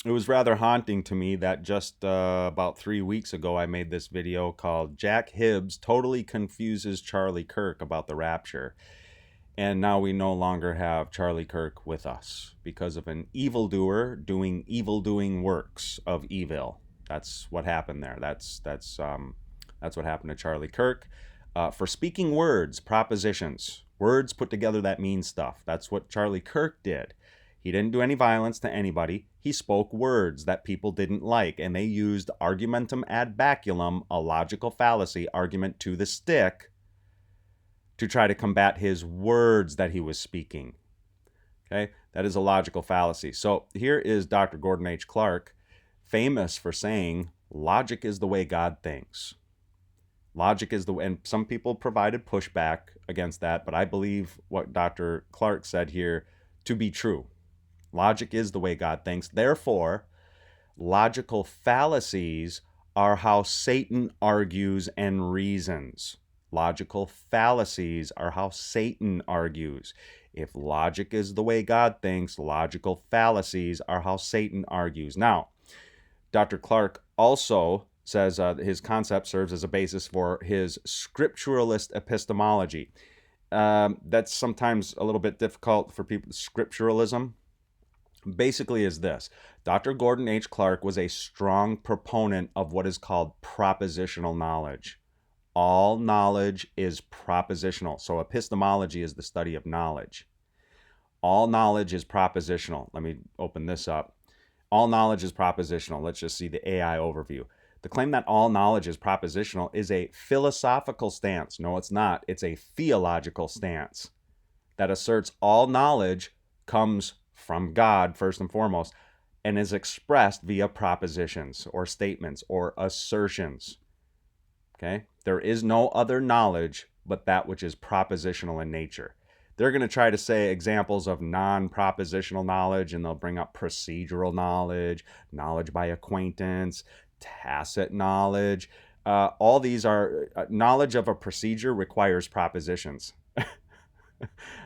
it was rather haunting to me that just about 3 weeks ago I made this video called Jack Hibbs Totally Confuses Charlie Kirk About the Rapture. And now we no longer have Charlie Kirk with us because of an evildoer doing evil-doing works of evil. That's what happened there. That's what happened to Charlie Kirk for speaking words, propositions, words put together that mean stuff. That's what Charlie Kirk did. He didn't do any violence to anybody. He spoke words that people didn't like, and they used argumentum ad baculum, a logical fallacy, argument to the stick, to try to combat his words that he was speaking. Okay, that is a logical fallacy. So here is Dr. Gordon H. Clark, famous for saying, logic is the way God thinks. Logic is the way, and some people provided pushback against that, but I believe what Dr. Clark said here to be true. Logic is the way God thinks. Therefore, logical fallacies are how Satan argues and reasons. Logical fallacies are how Satan argues. If logic is the way God thinks, logical fallacies are how Satan argues. Now, Dr. Clark also says his concept serves as a basis for his scripturalist epistemology. That's sometimes a little bit difficult for people. Scripturalism basically is this. Dr. Gordon H. Clark was a strong proponent of what is called propositional knowledge. All knowledge is propositional. So epistemology is the study of knowledge. All knowledge is propositional. Let me open this up. All knowledge is propositional. Let's just see the AI overview. The claim that all knowledge is propositional is a philosophical stance. No, it's not. It's a theological stance that asserts all knowledge comes from God, first and foremost, and is expressed via propositions or statements or assertions. Okay? There is no other knowledge but that which is propositional in nature. They're going to try to say examples of non-propositional knowledge, and they'll bring up procedural knowledge, knowledge by acquaintance, tacit knowledge. All these are knowledge of a procedure requires propositions.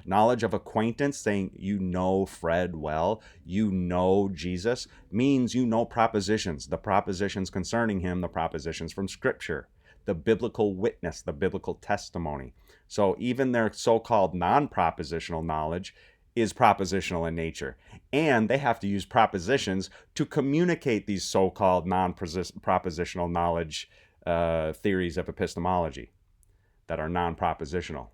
Knowledge of acquaintance, saying you know Fred well, you know Jesus, means you know propositions, the propositions concerning him, the propositions from Scripture, the biblical witness, the biblical testimony. So even their so-called non-propositional knowledge is propositional in nature. And they have to use propositions to communicate these so-called non-propositional knowledge theories of epistemology that are non-propositional.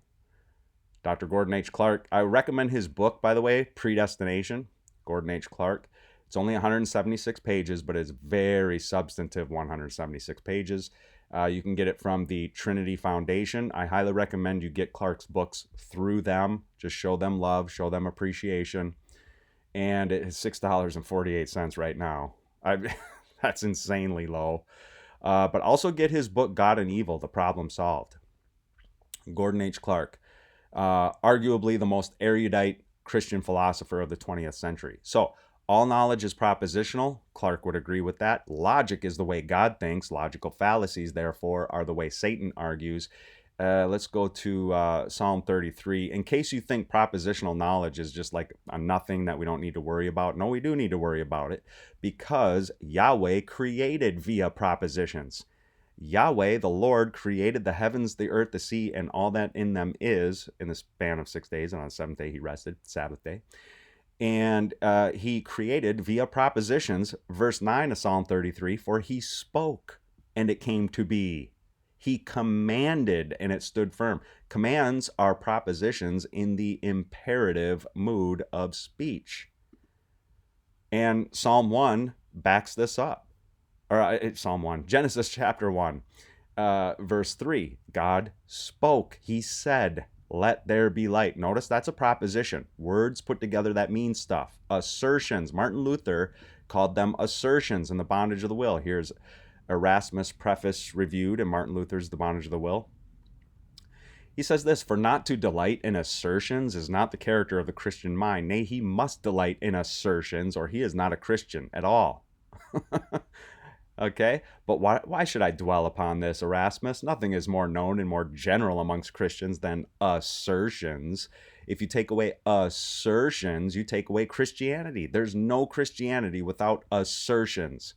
Dr. Gordon H. Clark, I recommend his book, by the way, Predestination, Gordon H. Clark. It's only 176 pages, but it's very substantive 176 pages. You can get it from the Trinity Foundation. I highly recommend you get Clark's books through them. Just show them love, show them appreciation. And it is $6.48 right now. That's insanely low. But also get his book, God and Evil, The Problem Solved. Gordon H. Clark. Arguably the most erudite Christian philosopher of the 20th century. So all knowledge is propositional. Clark would agree with that. Logic is the way God thinks. Logical fallacies, therefore, are the way Satan argues. Let's go to Psalm 33. In case you think propositional knowledge is just like a nothing that we don't need to worry about. No, we do need to worry about it because Yahweh created via propositions. Yahweh, the Lord, created the heavens, the earth, the sea, and all that in them is in the span of 6 days. And on the seventh day, he rested, Sabbath day. And he created via propositions, verse 9 of Psalm 33, for he spoke and it came to be. He commanded and it stood firm. Commands are propositions in the imperative mood of speech. And Psalm 1 backs this up. Psalm 1, Genesis chapter 1, verse 3. God spoke. He said, let there be light. Notice that's a proposition. Words put together that mean stuff. Assertions. Martin Luther called them assertions in The Bondage of the Will. Here's Erasmus' preface reviewed in Martin Luther's The Bondage of the Will. He says this, for not to delight in assertions is not the character of the Christian mind. Nay, he must delight in assertions or he is not a Christian at all. Okay, but why should I dwell upon this, Erasmus? Nothing is more known and more general amongst Christians than assertions. If you take away assertions, you take away Christianity. There's no Christianity without assertions.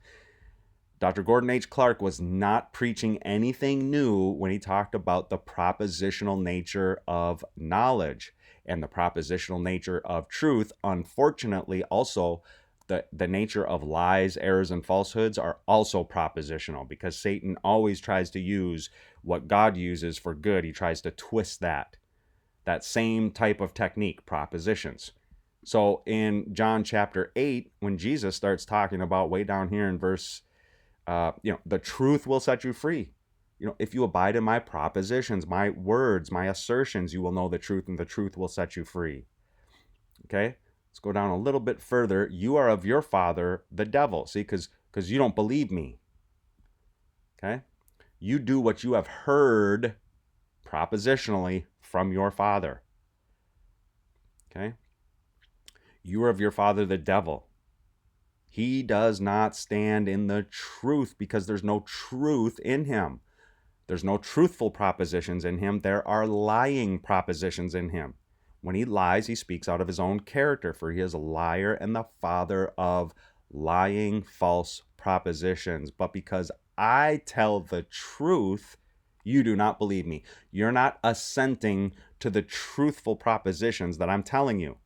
Dr. Gordon H. Clark was not preaching anything new when he talked about the propositional nature of knowledge and the propositional nature of truth. Unfortunately, also, the nature of lies, errors, and falsehoods are also propositional, because Satan always tries to use what God uses for good. He tries to twist that same type of technique, propositions. So in John chapter 8, when Jesus starts talking about way down here in verse the truth will set you free. If you abide in my propositions, my words, my assertions, you will know the truth, and the truth will set you free. Okay? Let's go down a little bit further. You are of your father, the devil. See, because you don't believe me. Okay? You do what you have heard propositionally from your father. Okay? You are of your father, the devil. He does not stand in the truth, because there's no truth in him. There's no truthful propositions in him. There are lying propositions in him. When he lies, he speaks out of his own character, for he is a liar and the father of lying, false propositions. But because I tell the truth, you do not believe me. You're not assenting to the truthful propositions that I'm telling you.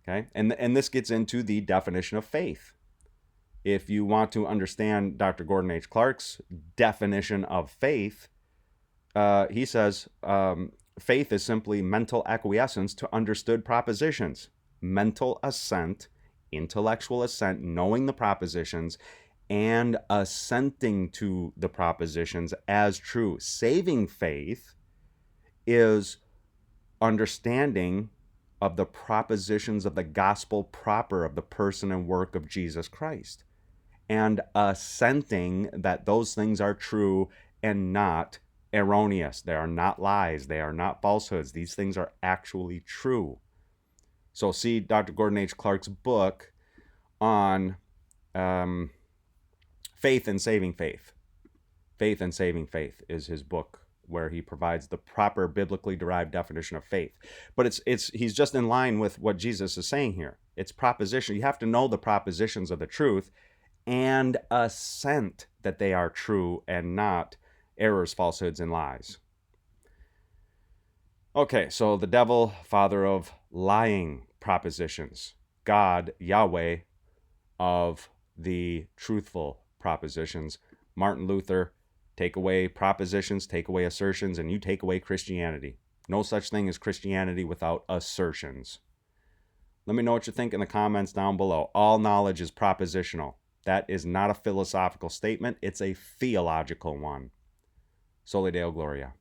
Okay? And this gets into the definition of faith. If you want to understand Dr. Gordon H. Clark's definition of faith, he says faith is simply mental acquiescence to understood propositions. Mental assent, intellectual assent, knowing the propositions, and assenting to the propositions as true. Saving faith is understanding of the propositions of the gospel proper of the person and work of Jesus Christ, and assenting that those things are true and not erroneous. They are not lies. They are not falsehoods. These things are actually true. So see Dr. Gordon H. Clark's book on faith and saving faith. Faith and Saving Faith is his book, where he provides the proper biblically derived definition of faith. But he's just in line with what Jesus is saying here. It's proposition. You have to know the propositions of the truth and assent that they are true and not errors, falsehoods, and lies. Okay, so the devil, father of lying propositions. God, Yahweh, of the truthful propositions. Martin Luther, take away propositions, take away assertions, and you take away Christianity. No such thing as Christianity without assertions. Let me know what you think in the comments down below. All knowledge is propositional. That is not a philosophical statement. It's a theological one. Soli Deo Gloria.